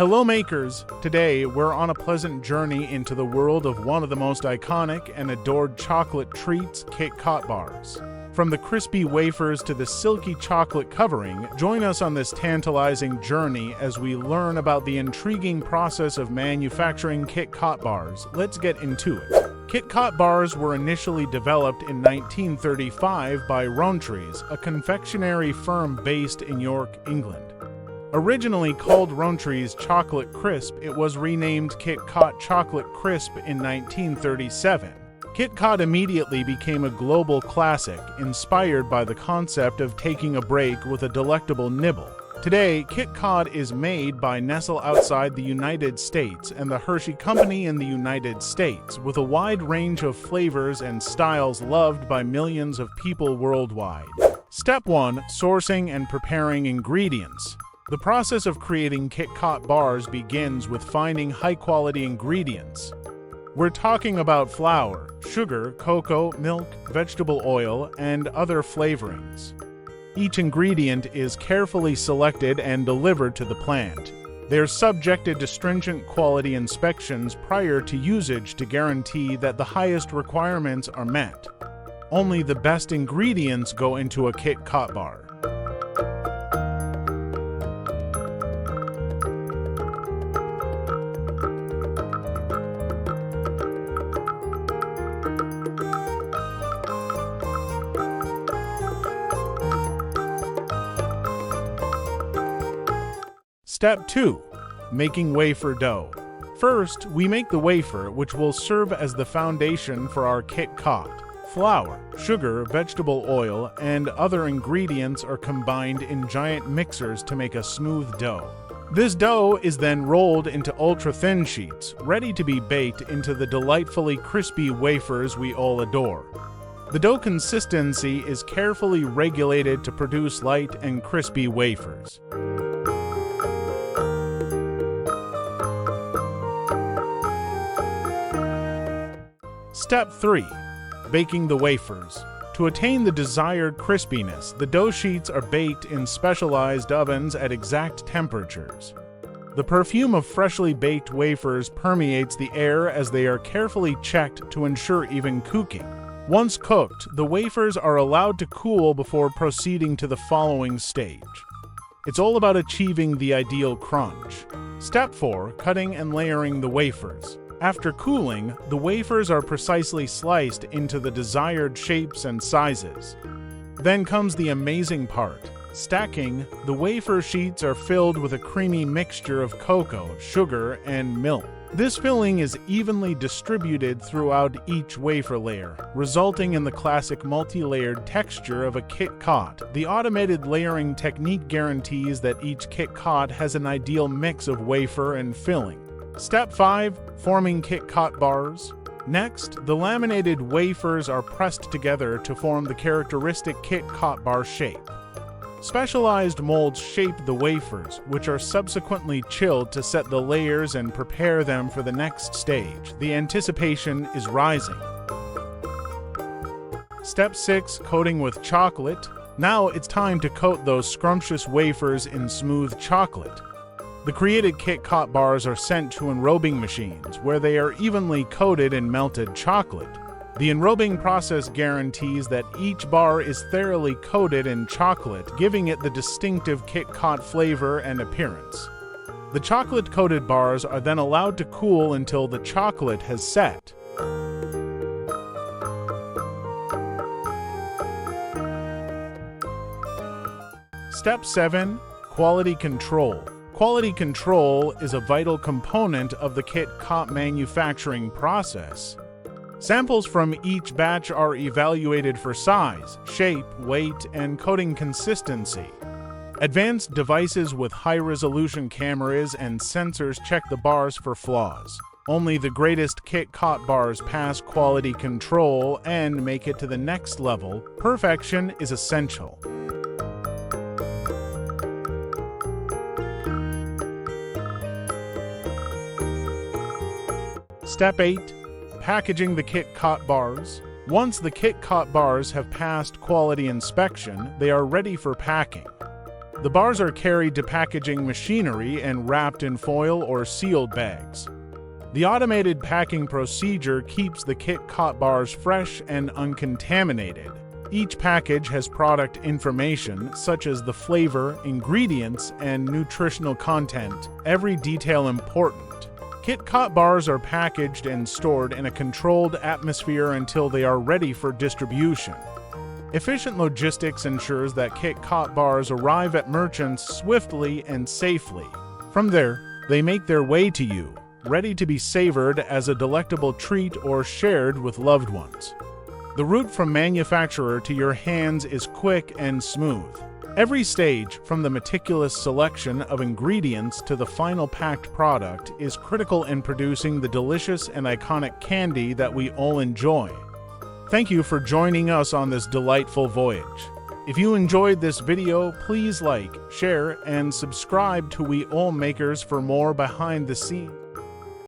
Hello makers! Today we're on a pleasant journey into the world of one of the most iconic and adored chocolate treats, KitKat bars. From the crispy wafers to the silky chocolate covering, join us on this tantalizing journey as we learn about the intriguing process of manufacturing KitKat bars. Let's get into it. KitKat bars were initially developed in 1935 by Rowntree's, a confectionery firm based in York, England. Originally called Rowntree's Chocolate Crisp, it was renamed KitKat Chocolate Crisp in 1937. KitKat immediately became a global classic, inspired by the concept of taking a break with a delectable nibble. Today, KitKat is made by Nestle outside the United States and the Hershey Company in the United States, with a wide range of flavors and styles loved by millions of people worldwide. Step 1. Sourcing and preparing ingredients. The process of creating KitKat bars begins with finding high-quality ingredients. We're talking about flour, sugar, cocoa, milk, vegetable oil, and other flavorings. Each ingredient is carefully selected and delivered to the plant. They're subjected to stringent quality inspections prior to usage to guarantee that the highest requirements are met. Only the best ingredients go into a KitKat bar. Step 2. Making wafer dough. First, we make the wafer, which will serve as the foundation for our KitKat. Flour, sugar, vegetable oil, and other ingredients are combined in giant mixers to make a smooth dough. This dough is then rolled into ultra-thin sheets, ready to be baked into the delightfully crispy wafers we all adore. The dough consistency is carefully regulated to produce light and crispy wafers. Step 3. Baking the wafers. To attain the desired crispiness, the dough sheets are baked in specialized ovens at exact temperatures. The perfume of freshly baked wafers permeates the air as they are carefully checked to ensure even cooking. Once cooked, the wafers are allowed to cool before proceeding to the following stage. It's all about achieving the ideal crunch. Step 4. Cutting and layering the wafers. After cooling, the wafers are precisely sliced into the desired shapes and sizes. Then comes the amazing part. Stacking, the wafer sheets are filled with a creamy mixture of cocoa, sugar, and milk. This filling is evenly distributed throughout each wafer layer, resulting in the classic multi-layered texture of a KitKat. The automated layering technique guarantees that each KitKat has an ideal mix of wafer and filling. Step 5. Forming KitKat bars. Next, the laminated wafers are pressed together to form the characteristic KitKat bar shape. Specialized molds shape the wafers, which are subsequently chilled to set the layers and prepare them for the next stage. The anticipation is rising. Step 6. Coating with chocolate. Now it's time to coat those scrumptious wafers in smooth chocolate. The created KitKat bars are sent to enrobing machines, where they are evenly coated in melted chocolate. The enrobing process guarantees that each bar is thoroughly coated in chocolate, giving it the distinctive KitKat flavor and appearance. The chocolate-coated bars are then allowed to cool until the chocolate has set. Step 7. Quality control. Quality control is a vital component of the KitKat manufacturing process. Samples from each batch are evaluated for size, shape, weight, and coating consistency. Advanced devices with high-resolution cameras and sensors check the bars for flaws. Only the greatest KitKat bars pass quality control and make it to the next level. Perfection is essential. Step 8. Packaging the KitKat bars. Once the KitKat bars have passed quality inspection, they are ready for packing. The bars are carried to packaging machinery and wrapped in foil or sealed bags. The automated packing procedure keeps the KitKat bars fresh and uncontaminated. Each package has product information such as the flavor, ingredients, and nutritional content, every detail important. KitKat bars are packaged and stored in a controlled atmosphere until they are ready for distribution. Efficient logistics ensures that KitKat bars arrive at merchants swiftly and safely. From there, they make their way to you, ready to be savored as a delectable treat or shared with loved ones. The route from manufacturer to your hands is quick and smooth. Every stage, from the meticulous selection of ingredients to the final packed product, is critical in producing the delicious and iconic candy that we all enjoy. Thank you for joining us on this delightful voyage. If you enjoyed this video, please like, share, and subscribe to We All Makers for more behind the scenes.